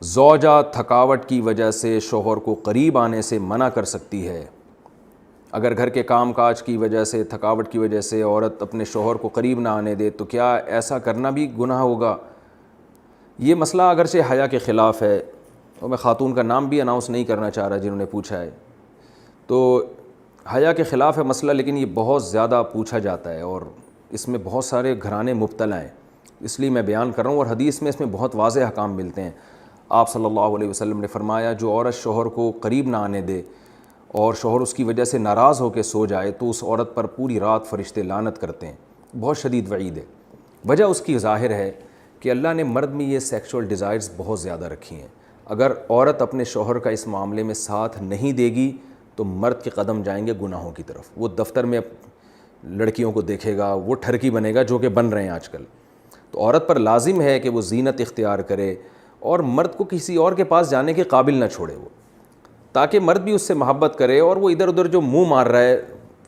زوجہ تھکاوٹ کی وجہ سے شوہر کو قریب آنے سے منع کر سکتی ہے۔ اگر گھر کے کام کاج کی وجہ سے، تھکاوٹ کی وجہ سے عورت اپنے شوہر کو قریب نہ آنے دے تو کیا ایسا کرنا بھی گناہ ہوگا؟ یہ مسئلہ اگرچہ حیا کے خلاف ہے، اور میں خاتون کا نام بھی اناؤنس نہیں کرنا چاہ رہا جنہوں نے پوچھا ہے، تو حیا کے خلاف ہے مسئلہ، لیکن یہ بہت زیادہ پوچھا جاتا ہے اور اس میں بہت سارے گھرانے مبتلا ہیں، اس لیے میں بیان کر رہا ہوں۔ اور حدیث میں اس میں بہت واضح احکام ملتے ہیں۔ آپ صلی اللہ علیہ وسلم نے فرمایا جو عورت شوہر کو قریب نہ آنے دے اور شوہر اس کی وجہ سے ناراض ہو کے سو جائے تو اس عورت پر پوری رات فرشتے لعنت کرتے ہیں۔ بہت شدید وعید ہے۔ وجہ اس کی ظاہر ہے کہ اللہ نے مرد میں یہ سیکشول ڈیزائرز بہت زیادہ رکھی ہیں۔ اگر عورت اپنے شوہر کا اس معاملے میں ساتھ نہیں دے گی تو مرد کے قدم جائیں گے گناہوں کی طرف۔ وہ دفتر میں لڑکیوں کو دیکھے گا، وہ ٹھرکی بنے گا جو کہ بن رہے ہیں آج کل۔ تو عورت پر لازم ہے کہ وہ زینت اختیار کرے اور مرد کو کسی اور کے پاس جانے کے قابل نہ چھوڑے وہ، تاکہ مرد بھی اس سے محبت کرے اور وہ ادھر ادھر جو منہ مار رہا ہے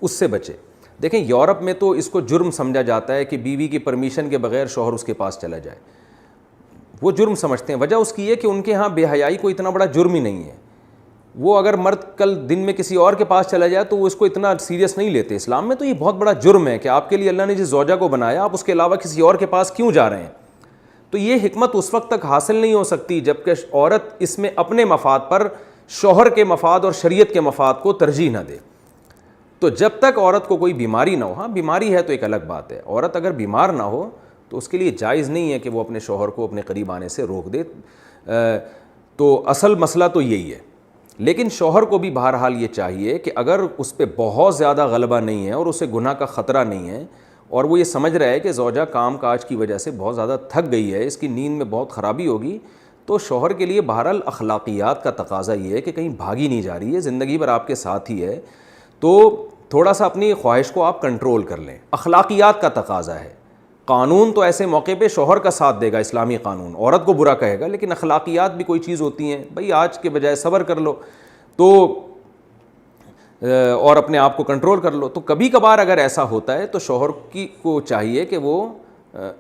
اس سے بچے۔ دیکھیں یورپ میں تو اس کو جرم سمجھا جاتا ہے کہ بیوی کی پرمیشن کے بغیر شوہر اس کے پاس چلا جائے، وہ جرم سمجھتے ہیں۔ وجہ اس کی ہے کہ ان کے ہاں بے حیائی کو اتنا بڑا جرم ہی نہیں ہے۔ وہ اگر مرد کل دن میں کسی اور کے پاس چلا جائے تو وہ اس کو اتنا سیریس نہیں لیتے۔ اسلام میں تو یہ بہت بڑا جرم ہے کہ آپ کے لیے اللہ نے جس زوجہ کو بنایا آپ اس کے علاوہ کسی اور کے پاس کیوں جا رہے ہیں۔ تو یہ حکمت اس وقت تک حاصل نہیں ہو سکتی جب کہ عورت اس میں اپنے مفاد پر شوہر کے مفاد اور شریعت کے مفاد کو ترجیح نہ دے۔ تو جب تک عورت کو کوئی بیماری نہ ہو، ہاں بیماری ہے تو ایک الگ بات ہے، عورت اگر بیمار نہ ہو تو اس کے لیے جائز نہیں ہے کہ وہ اپنے شوہر کو اپنے قریب آنے سے روک دے۔ تو اصل مسئلہ تو یہی ہے۔ لیکن شوہر کو بھی بہرحال یہ چاہیے کہ اگر اس پہ بہت زیادہ غلبہ نہیں ہے اور اسے گناہ کا خطرہ نہیں ہے اور وہ یہ سمجھ رہا ہے کہ زوجہ کام کاج کی وجہ سے بہت زیادہ تھک گئی ہے، اس کی نیند میں بہت خرابی ہوگی، تو شوہر کے لیے بہرحال اخلاقیات کا تقاضا یہ ہے کہ کہیں بھاگی نہیں جا رہی ہے، زندگی بھر آپ کے ساتھ ہی ہے، تو تھوڑا سا اپنی خواہش کو آپ کنٹرول کر لیں۔ اخلاقیات کا تقاضا ہے۔ قانون تو ایسے موقع پہ شوہر کا ساتھ دے گا، اسلامی قانون عورت کو برا کہے گا، لیکن اخلاقیات بھی کوئی چیز ہوتی ہیں، بھئی آج کے بجائے صبر کر لو تو اور اپنے آپ کو کنٹرول کر لو۔ تو کبھی کبھار اگر ایسا ہوتا ہے تو شوہر کو چاہیے کہ وہ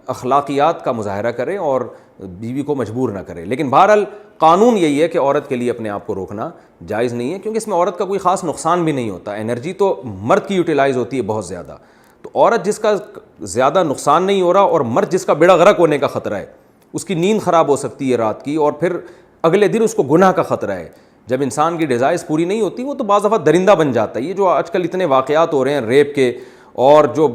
اخلاقیات کا مظاہرہ کرے اور بیوی کو مجبور نہ کرے، لیکن بہرحال قانون یہی ہے کہ عورت کے لیے اپنے آپ کو روکنا جائز نہیں ہے، کیونکہ اس میں عورت کا کوئی خاص نقصان بھی نہیں ہوتا۔ انرجی تو مرد کی یوٹیلائز ہوتی ہے بہت زیادہ، تو عورت جس کا زیادہ نقصان نہیں ہو رہا اور مرد جس کا بیڑا غرق ہونے کا خطرہ ہے، اس کی نیند خراب ہو سکتی ہے رات کی اور پھر اگلے دن اس کو گناہ کا خطرہ ہے۔ جب انسان کی ڈیزائرز پوری نہیں ہوتی وہ تو بعض دفعہ درندہ بن جاتا ہے۔ یہ جو آج کل اتنے واقعات ہو رہے ہیں ریپ کے اور جو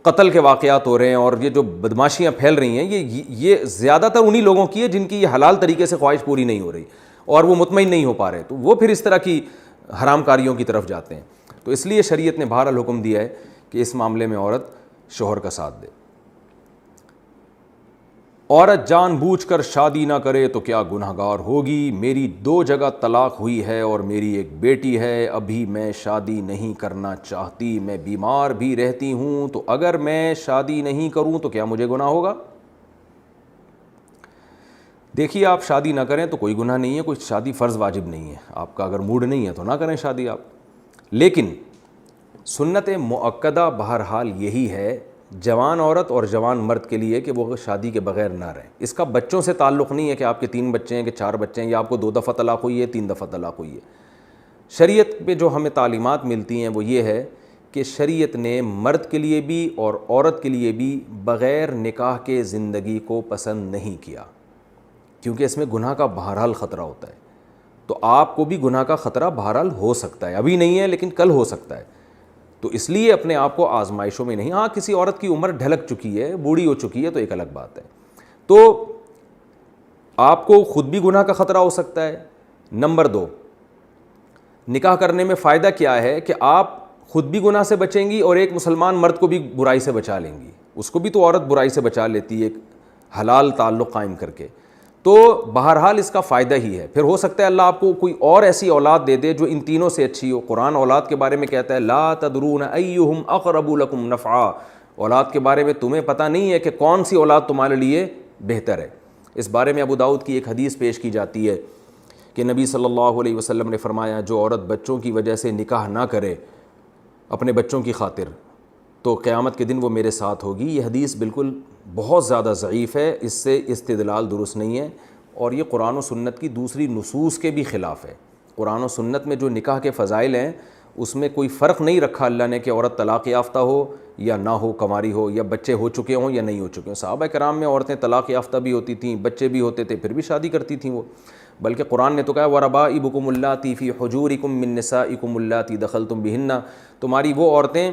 قتل کے واقعات ہو رہے ہیں اور یہ جو بدماشیاں پھیل رہی ہیں، یہ زیادہ تر انہی لوگوں کی ہے جن کی یہ حلال طریقے سے خواہش پوری نہیں ہو رہی اور وہ مطمئن نہیں ہو پا رہے، تو وہ پھر اس طرح کی حرام کاریوں کی طرف جاتے ہیں۔ تو اس لیے شریعت نے بہرحال حکم دیا ہے کہ اس معاملے میں عورت شوہر کا ساتھ دے۔ عورت جان بوجھ کر شادی نہ کرے تو کیا گنہگار ہوگی؟ میری 2 جگہ طلاق ہوئی ہے اور میری ایک بیٹی ہے، ابھی میں شادی نہیں کرنا چاہتی، میں بیمار بھی رہتی ہوں، تو اگر میں شادی نہیں کروں تو کیا مجھے گناہ ہوگا؟ دیکھیے آپ شادی نہ کریں تو کوئی گناہ نہیں ہے، کوئی شادی فرض واجب نہیں ہے، آپ کا اگر موڈ نہیں ہے تو نہ کریں شادی آپ، لیکن سنت مؤکدہ بہرحال یہی ہے جوان عورت اور جوان مرد کے لیے کہ وہ شادی کے بغیر نہ رہیں۔ اس کا بچوں سے تعلق نہیں ہے کہ آپ کے 3 بچے ہیں کہ 4 بچے ہیں یا آپ کو 2 دفعہ طلاق ہوئی ہے 3 دفعہ طلاق ہوئی ہے۔ شریعت میں جو ہمیں تعلیمات ملتی ہیں وہ یہ ہے کہ شریعت نے مرد کے لیے بھی اور عورت کے لیے بھی بغیر نکاح کے زندگی کو پسند نہیں کیا، کیونکہ اس میں گناہ کا بہرحال خطرہ ہوتا ہے۔ تو آپ کو بھی گناہ کا خطرہ بہرحال ہو سکتا ہے، ابھی نہیں ہے لیکن کل ہو سکتا ہے، تو اس لیے اپنے آپ کو آزمائشوں میں نہیں۔ ہاں کسی عورت کی عمر ڈھلک چکی ہے، بوڑھی ہو چکی ہے تو ایک الگ بات ہے، تو آپ کو خود بھی گناہ کا خطرہ ہو سکتا ہے۔ نمبر 2، نکاح کرنے میں فائدہ کیا ہے کہ آپ خود بھی گناہ سے بچیں گی اور ایک مسلمان مرد کو بھی برائی سے بچا لیں گی، اس کو بھی تو عورت برائی سے بچا لیتی ہے ایک حلال تعلق قائم کر کے، تو بہرحال اس کا فائدہ ہی ہے۔ پھر ہو سکتا ہے اللہ آپ کو کوئی اور ایسی اولاد دے دے جو ان تینوں سے اچھی ہو۔ قرآن اولاد کے بارے میں کہتا ہے لا تدرون ایہم اقرب لکم نفعا، اولاد کے بارے میں تمہیں پتہ نہیں ہے کہ کون سی اولاد تمہارے لیے بہتر ہے۔ اس بارے میں ابو داؤد کی ایک حدیث پیش کی جاتی ہے کہ نبی صلی اللہ علیہ وسلم نے فرمایا جو عورت بچوں کی وجہ سے نکاح نہ کرے اپنے بچوں کی خاطر تو قیامت کے دن وہ میرے ساتھ ہوگی۔ یہ حدیث بالکل بہت زیادہ ضعیف ہے، اس سے استدلال درست نہیں ہے، اور یہ قرآن و سنت کی دوسری نصوص کے بھی خلاف ہے۔ قرآن و سنت میں جو نکاح کے فضائل ہیں اس میں کوئی فرق نہیں رکھا اللہ نے کہ عورت طلاق یافتہ ہو یا نہ ہو، کنواری ہو، یا بچے ہو چکے ہوں یا نہیں ہو چکے ہوں۔ صحابہ کرام میں عورتیں طلاق یافتہ بھی ہوتی تھیں، بچے بھی ہوتے تھے، پھر بھی شادی کرتی تھیں وہ، بلکہ قرآن نے تو کہا وَرَبَائِبُكُمُ اللَّاتِي فِي حُجُورِكُم مِّن نِّسَائِكُمُ اللَّاتِي دَخَلْتُم بِهِنَّ، تمہاری وہ عورتیں،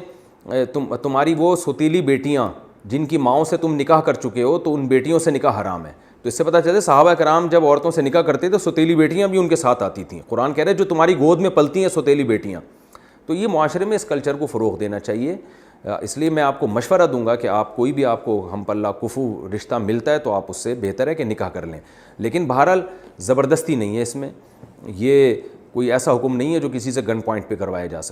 تمہاری وہ سوتیلی بیٹیاں جن کی ماؤں سے تم نکاح کر چکے ہو، تو ان بیٹیوں سے نکاح حرام ہے۔ تو اس سے پتہ چلے صحابہ کرام جب عورتوں سے نکاح کرتے تو سوتیلی بیٹیاں بھی ان کے ساتھ آتی تھیں۔ قرآن کہہ رہے ہے جو تمہاری گود میں پلتی ہیں سوتیلی بیٹیاں۔ تو یہ معاشرے میں اس کلچر کو فروغ دینا چاہیے۔ اس لیے میں آپ کو مشورہ دوں گا کہ آپ کوئی بھی آپ کو ہم پلہ کفو رشتہ ملتا ہے تو آپ اس سے بہتر ہے کہ نکاح کر لیں، لیکن بہرحال زبردستی نہیں ہے اس میں، یہ کوئی ایسا حکم نہیں ہے جو کسی سے گن پوائنٹ پہ کروایا جا سکے۔